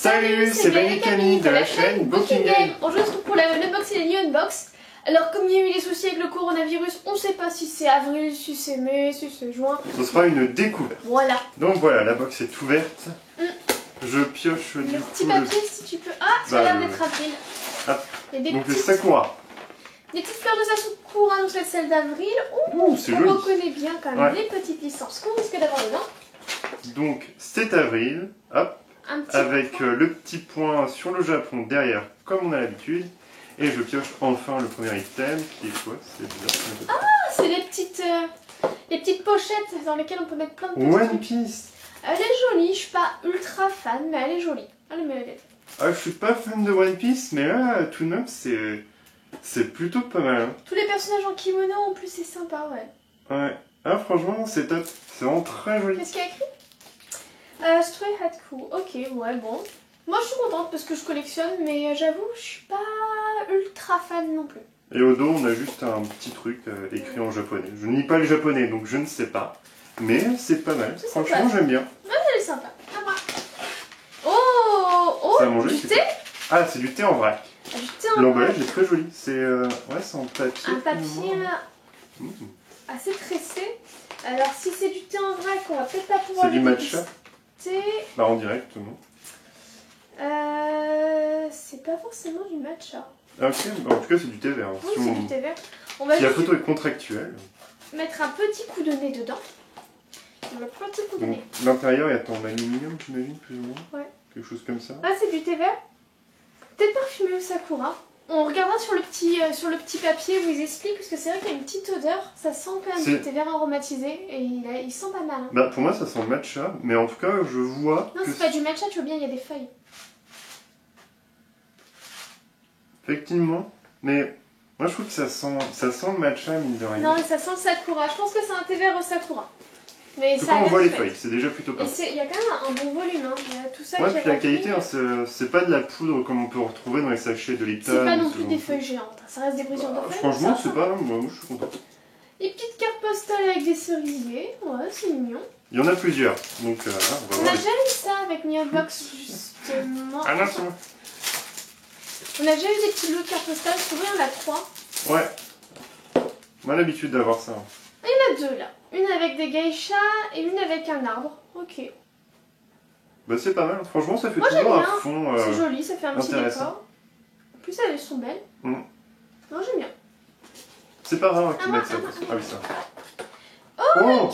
Salut, c'est Ben et Camille de la chaîne Booking Game. On se retrouve pour l'unboxing et la new unbox. Alors comme il y a eu des soucis avec le coronavirus, on ne sait pas si c'est avril, si c'est mai, si c'est juin. Ce sera une découverte. Voilà. Donc voilà, la box est ouverte. Je pioche du le coup petit papier si tu peux. Ah, ça a l'air d'être avril. Donc le Sakura. Des petites fleurs de Sakura, donc c'est celle d'avril. C'est on joli. reconnaît bien quand même les petites licences qu'on risque d'avoir dedans. Donc c'est avril, hop, avec le petit point sur le Japon derrière, comme on a l'habitude. Et je pioche enfin le premier item, qui est quoi? C'est bizarre. Ah, c'est les petites pochettes dans lesquelles on peut mettre plein de petits One trucs. Piece. Elle est jolie, je suis pas ultra fan, mais elle est jolie. Elle est... Ah, je suis pas fan de One Piece, mais là, tout de même, c'est plutôt pas mal. Hein. Tous les personnages en kimono, en plus, c'est sympa, ouais. Ouais. Ah, franchement, c'est top. C'est vraiment très joli. Qu'est-ce qu'il y a écrit Stray Hatku. Ok, ouais, bon. Moi, je suis contente parce que je collectionne, mais j'avoue, je suis pas ultra fan non plus. Et au dos, on a juste un petit truc écrit en japonais. Je ne lis pas le japonais, donc je ne sais pas. Mais c'est pas mal. Franchement, j'aime bien. Ouais, elle est sympa. Oh, ça a mangé, du thé. Ah, c'est du thé en vrac. Du thé en vrac. L'emballage est très joli. C'est ouais, c'est en papier. Un papier assez tressé. Alors, si c'est du thé en vrac, on va peut-être pas pouvoir le déguster. C'est du matcha. Bah, en direct, non. C'est pas forcément du matcha. Ah, ok, bah, en tout cas, c'est du thé vert. Oui, c'est du thé vert. On va si la photo est contractuelle. Mettre un petit coup de nez dedans. Le petit coup de nez. L'intérieur est en aluminium, j'imagine, plus ou moins. Ouais. Quelque chose comme ça. Ah, c'est du thé vert. Peut-être parfumé au sakura. On regardera sur le petit papier où ils expliquent, parce que c'est vrai qu'il y a une petite odeur. Ça sent quand même du thé vert aromatisé et il sent pas mal. Hein. Bah, pour moi, ça sent matcha, mais en tout cas, je vois. Non, c'est pas du matcha, tu vois bien, il y a des feuilles. Effectivement, mais moi je trouve que ça sent le matcha, mine de rien. Non, mais ça sent le sakura. Je pense que c'est un thé vert au sakura. Mais ça on voit les feuilles, c'est déjà plutôt pas mal. Il y a quand même un bon volume, hein. Il y a tout ça ouais, qui puis la qualité, hein, c'est pas de la poudre comme on peut retrouver dans les sachets de Lipton. C'est pas non plus des feuilles géantes, ça reste des brisures de feuilles. Franchement, c'est pas... Moi, je suis content. Les petites cartes postales avec des cerisiers, ouais, c'est mignon. Il y en a plusieurs, donc on va voir. On a déjà eu ça avec Newbox, justement. Ah non, c'est bon. On a déjà eu des petits lots de cartes postales, souvent il y en a 3. Ouais. On a l'habitude d'avoir ça. Il y en a 2 là. Une avec des geishas et une avec un arbre. Ok. Bah c'est pas mal, franchement ça fait toujours un fond c'est joli, ça fait un petit décor. En plus elles sont belles. Non, j'aime bien. C'est pas rare qu'ils mettent ça. Ah oui, ça. Oh,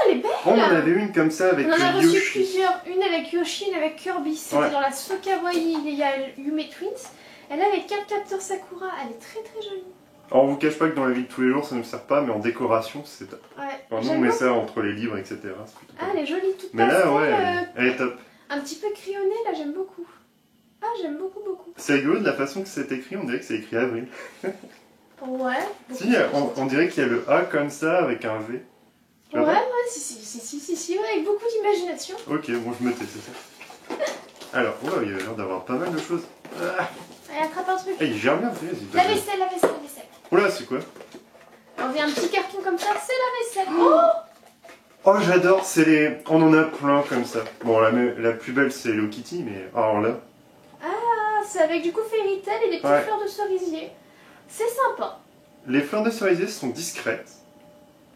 elle est belle. On en avait une comme ça avec Yoshi. On en a reçu plusieurs. Une avec Yoshi, une avec Kirby. C'était dans la Sokawaii, il y a Yume Twins. Elle est avec 4 capteurs Sakura. Elle est très très jolie. Alors on vous cache pas que dans la vie de tous les jours ça ne nous sert pas, mais en décoration c'est top. Ouais. Enfin, nous on met ça entre les livres, etc. Ah, elle est jolie, toute mais là, ouais, elle est top. Un petit peu crayonnée, là j'aime beaucoup. Ah, j'aime beaucoup. C'est rigolo de la façon que c'est écrit, on dirait que c'est écrit avril. Ouais. Si, on dirait qu'il y a le A comme ça avec un V. Ouais, si, avec beaucoup d'imagination. Ok, bon, je me tais, c'est ça. Alors, oula, il y a l'air d'avoir pas mal de choses. Elle attrape un truc. Il gère bien, la vaisselle. Oula, c'est quoi? Alors, il y a un petit carton comme ça, c'est la vaisselle. Oh, j'adore, c'est les... On en a plein comme ça. Bon, la plus belle, c'est Hello Kitty, mais... Alors là... Ah, c'est avec du coup Fairy Tail et des petites fleurs de cerisier. C'est sympa. Les fleurs de cerisier sont discrètes.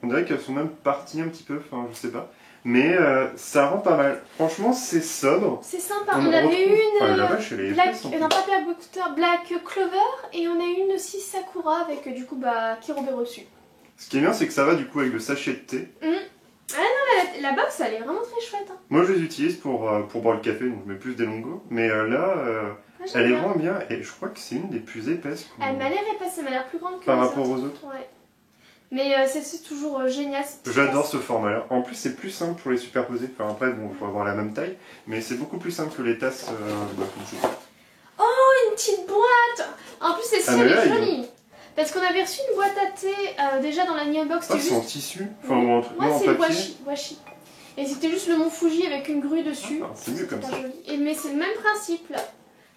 On dirait qu'elles sont même parties un petit peu, enfin, je sais pas. Mais ça rend pas mal. Franchement, c'est sobre. C'est sympa. On avait une la vache, elle est Black Clover et on a une aussi Sakura avec du coup Kiroberosu. Ce qui est bien, c'est que ça va du coup avec le sachet de thé. Ah non, la box, elle est vraiment très chouette. Hein. Moi, je les utilise pour boire le café, donc je mets plus des longos. Mais là, elle est vraiment bien et je crois que c'est une des plus épaisses. Elle m'a l'air épaisse, elle m'a l'air plus grande que par rapport aux autres. Ouais. Mais c'est toujours génial. J'adore ce format-là. En plus, c'est plus simple pour les superposer. Enfin, après, bon, il faut avoir la même taille, mais c'est beaucoup plus simple que les tasses comme ça. Oh, une petite boîte! En plus, celle-ci, elle est jolie. Parce qu'on avait reçu une boîte à thé déjà dans la New Box. C'est en tissu? Enfin, en c'est papier. le washi. Et c'était juste le Mont Fuji avec une grue dessus. C'est mieux comme ça. Mais c'est le même principe là.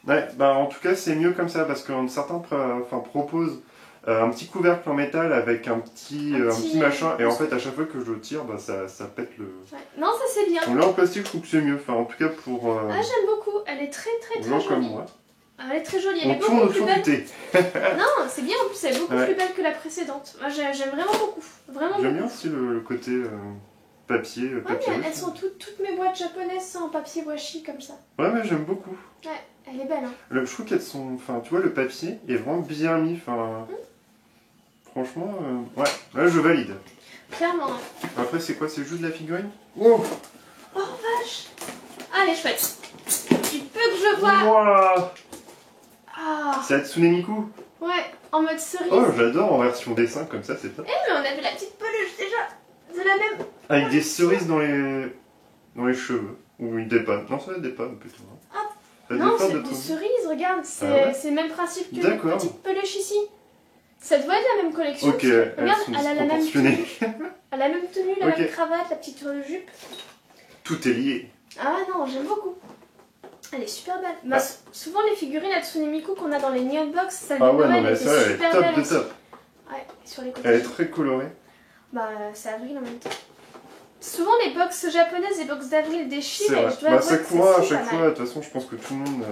Ouais, bah en tout cas, c'est mieux comme ça parce que certains proposent un petit couvercle en métal avec un petit machin, et en fait à chaque fois que je le tire, ça pète le... Ouais. Non, ça c'est bien. Donc là en plastique je trouve que c'est mieux, enfin en tout cas pour... Ah, j'aime beaucoup, elle est très est très comme jolie. moi. Elle est très jolie, elle On est beaucoup tourne plus autour du belle. thé. Non, c'est bien en plus, elle est beaucoup plus belle que la précédente. Moi j'aime vraiment beaucoup. J'aime bien aussi le côté papier. Ouais, mais elles sont toutes mes boîtes japonaises sont en papier washi comme ça. Ouais, mais j'aime beaucoup. Ouais, elle est belle. Hein. Je trouve qu'elles sont. Enfin, tu vois, le papier est vraiment bien mis. Enfin, franchement, ouais, je valide. Clairement. Après, c'est quoi? C'est juste de la figurine? Oh, oh vache! Ah, elle est chouette. Du peu que je vois. Wow. Ah. C'est Hatsune Miku? Ouais, en mode cerise. Oh, j'adore en version dessin comme ça, c'est top. Eh, mais on avait la petite peluche déjà. De la même. Avec des cerises dans les cheveux. Ou une dépanne. Non, ça dépanne plutôt. Ah. Ça Non, dépanne c'est de des tout. cerises, regarde. C'est le même principe que la petite peluche ici. Ça doit être la même collection. Ok, regarde, sont elle a la même tenue. Elle a la même tenue, la même cravate, la petite jupe. Tout est lié. Ah non, j'aime beaucoup. Elle est super belle. Bah, souvent les figurines Hatsune Miku qu'on a dans les Neon Box, ça ah ouais, non mais ça, elle est top de top. Ouais, sur les côtés. Elle est très colorée. Bah, c'est avril en même temps. Souvent les box japonaises, les box d'avril déchirent et je dois avouer Sakura, à chaque fois, de toute façon, je pense que tout le monde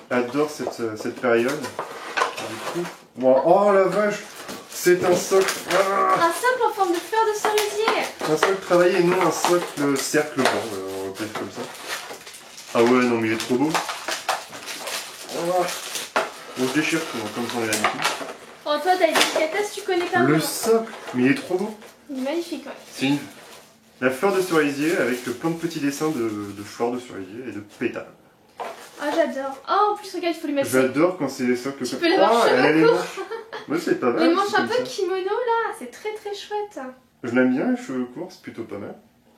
adore cette période. Du coup, wow. Oh la vache, c'est un socle. Ah, un socle en forme de fleur de cerisier. Un socle travaillé et non un socle cercle blanc, on va dire comme ça. Ah ouais, non mais il est trop beau. Oh. On se déchire tout, comme on est l'habitude. Oh toi t'as des délicatesses, tu connais pas. Le socle, mais il est trop beau. Il est magnifique, ouais. C'est la fleur de cerisier avec plein de petits dessins de fleurs de cerisier et de pétales. Ah j'adore. Oh en plus regarde, il faut lui mettre. J'adore quand c'est des socles comme ça. Tu peux les voir cheveux courts. Moi c'est pas mal. Les manches un peu kimono là, c'est très très chouette. Je l'aime bien, les cheveux courts, c'est plutôt pas mal.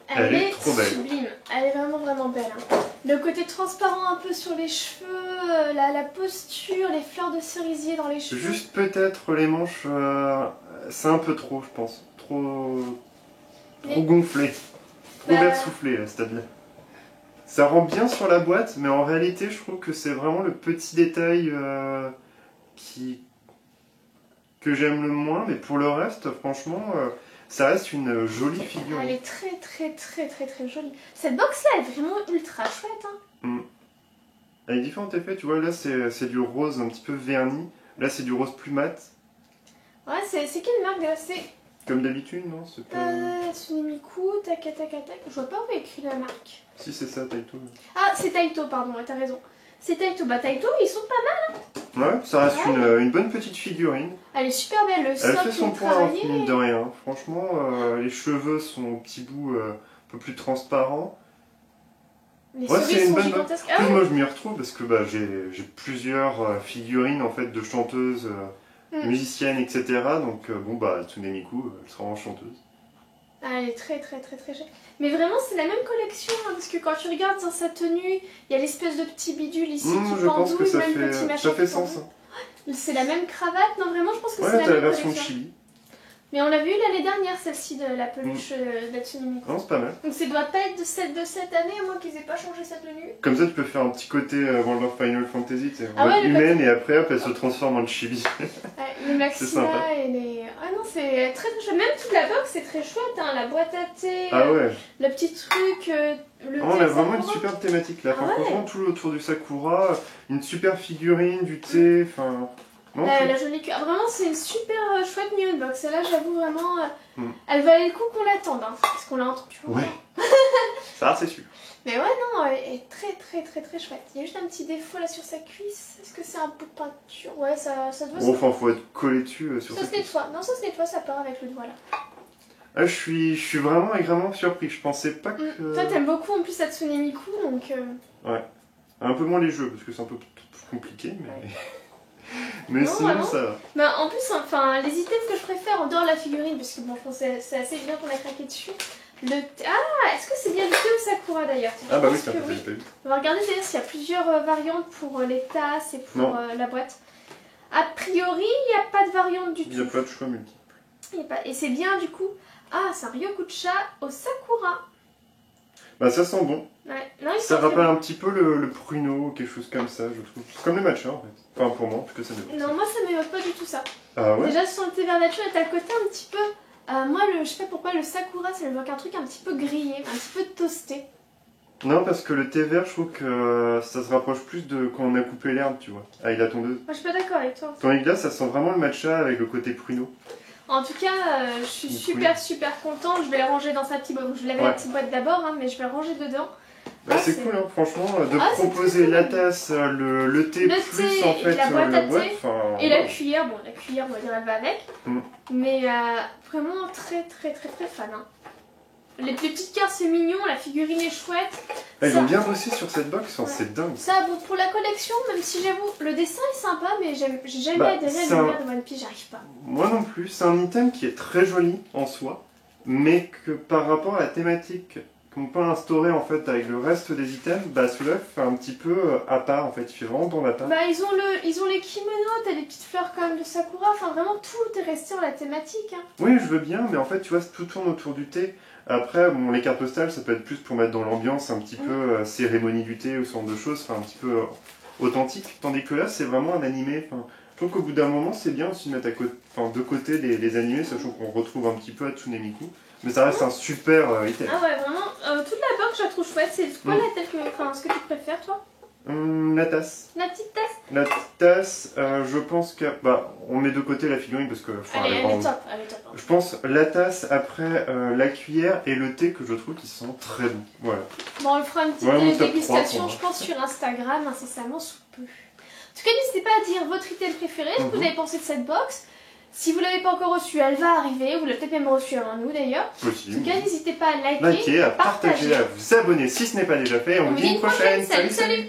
Elle est trop belle. Sublime, elle est vraiment belle. Hein. Le côté transparent un peu sur les cheveux, la posture, les fleurs de cerisier dans les cheveux. Juste peut-être les manches, c'est un peu trop je pense. Trop gonflé. Trop versoufflé à ce stade-là. Ça rend bien sur la boîte, mais en réalité je trouve que c'est vraiment le petit détail que j'aime le moins. Mais pour le reste, franchement... ça reste une jolie figure. Elle est très jolie. Cette box là est vraiment ultra chouette. Hein. Elle est différente effet, tu vois, là c'est du rose un petit peu verni, là c'est du rose plus mat. Ouais, c'est quelle marque là? C'est comme d'habitude, non? C'est pas... Hatsune Miku, tac. Je vois pas où est écrit la marque. Si c'est ça, Taito. Ah, c'est Taito, pardon, t'as raison. C'est Taito. Bah Taito, ils sont pas mal. Hein. Ouais, ça reste une bonne petite figurine. Elle est super belle, le socle. Elle fait son point, mine de rien. Franchement, les cheveux sont au petit bout un peu plus transparents. Les cerises sont gigantesques. Ah, moi je m'y retrouve parce que j'ai plusieurs figurines en fait de chanteuses, musiciennes, etc. Donc Hatsune Miku, elle sera en chanteuse. Ah, elle est très jolie. Mais vraiment c'est la même collection hein, parce que quand tu regardes dans sa tenue, il y a l'espèce de petit bidule ici qui pendouille, ça fait sens. Hein. C'est la même cravate, non vraiment je pense que c'est la même collection. Ouais, t'as la version Chili. Mais on l'a vu l'année dernière, celle-ci de la peluche d'Hatsune Miku. Non, c'est pas mal. Donc ça doit pas être de cette année, à moins qu'ils aient pas changé sa tenue. Comme ça, tu peux faire un petit côté World of Final Fantasy, tu sais, humaine, et après, hop, elle se transforme en chibi. Les maxima et les... Ah non, c'est très chouette. Même toute la box, c'est très chouette, hein. La boîte à thé, le petit truc, le on a vraiment une super thématique là. Franchement, tout autour du Sakura, une super figurine, du thé, enfin... La jolie queue. Vraiment, c'est une super chouette Neon Box. Et là, j'avoue vraiment, elle valait le coup qu'on l'attende. Hein, parce qu'on l'a entendu. Ouais. Ça, c'est sûr. Mais ouais, non, elle est très chouette. Il y a juste un petit défaut là sur sa cuisse. Est-ce que c'est un peu de peinture? Ouais, ça doit se... Enfin, faut être collé dessus sur ça se nettoie. Non, ça se nettoie, ça part avec le doigt là. Ah, je suis vraiment surpris. Je pensais pas que... Toi, t'aimes beaucoup en plus Hatsune Miku, donc... Ouais. Un peu moins les jeux, parce que c'est un peu plus compliqué, mais... Ouais. Mais non, sinon ça va. Bah, en plus, enfin, les items que je préfère en dehors de la figurine, parce que bon, je pense que c'est assez bien qu'on a craqué dessus. Est-ce que c'est bien le thé au Sakura d'ailleurs? Ah bah oui, c'est un peu oui. On va regarder d'ailleurs s'il y a plusieurs variantes pour les tasses et pour la boîte. A priori, il n'y a pas de variante du tout. Il n'y a pas de choix multiple. Et c'est bien du coup. Ah, c'est un Ryokucha au Sakura. Bah ça sent bon. Ouais. Non, ça rappelle un petit peu le pruneau ou quelque chose comme ça, je trouve. Comme le matcha en fait. Enfin pour moi, parce que ça m'évoque. Non, moi ça m'évoque pas du tout ça. Ah ouais? Déjà sur le thé vert nature, t'as le côté un petit peu... moi, je sais pas pourquoi, le Sakura, ça m'évoque un truc un petit peu grillé, un petit peu toasté. Non, parce que le thé vert, je trouve que ça se rapproche plus de quand on a coupé l'herbe, tu vois, avec la tondeuse. Moi, je suis pas d'accord avec toi. Tandis que là, ça sent vraiment le matcha avec le côté pruneau. En tout cas, je suis super contente. Je vais le ranger dans sa petite boîte. Je l'avais la petite boîte d'abord, hein, mais je vais le ranger dedans. Bah, c'est cool, hein, franchement, de proposer la tasse, le thé plus en fait la boîte à thé et la wow. cuillère. Bon, la cuillère, on va dire, elle va avec. Mais vraiment très fan. Hein. Les petites cartes, c'est mignon. La figurine est chouette. Ils ont bien bossé sur cette box, c'est dingue. Ça, bon, pour la collection, même si j'avoue, le dessin est sympa, mais j'ai jamais adhéré à l'univers de One Piece, j'arrive pas. Moi non plus, c'est un item qui est très joli en soi, mais que par rapport à la thématique qu'on peut instaurer en fait avec le reste des items, bah celui-là fait un petit peu à part en fait, il fait vraiment dans la part. Bah ils ont les kimonos, t'as des petites fleurs quand même de Sakura, enfin vraiment tout est resté dans la thématique. Hein. Oui, je veux bien, mais en fait tu vois, tout tourne autour du thé. Après, bon, les cartes postales, ça peut être plus pour mettre dans l'ambiance un petit peu cérémonie du thé ou ce genre de choses, enfin un petit peu authentique. Tandis que là, c'est vraiment un animé. Je trouve qu'au bout d'un moment, c'est bien aussi de mettre de côté les animés, sachant qu'on retrouve un petit peu Hatsune Miku. Mais ça reste un super item. Ah ouais, vraiment, toute la box, je la trouve chouette. C'est quoi la telle ce que tu préfères, toi? La tasse. La petite tasse? La petite tasse, je pense que... Bah, on met de côté la figurine parce que... Elle est top, elle est top. Hein. Je pense la tasse, après la cuillère et le thé que je trouve qui sent très bon. Voilà. Bon, on fera une petite dégustation, je pense, sur Instagram, incessamment sous peu. En tout cas, n'hésitez pas à dire votre item préféré, ce que vous avez pensé de cette box. Si vous ne l'avez pas encore reçue, elle va arriver. Vous l'avez peut-être même reçue avant nous d'ailleurs. En tout cas, n'hésitez pas à liker, à partager, à vous abonner si ce n'est pas déjà fait. On vous dit une prochaine. Salut.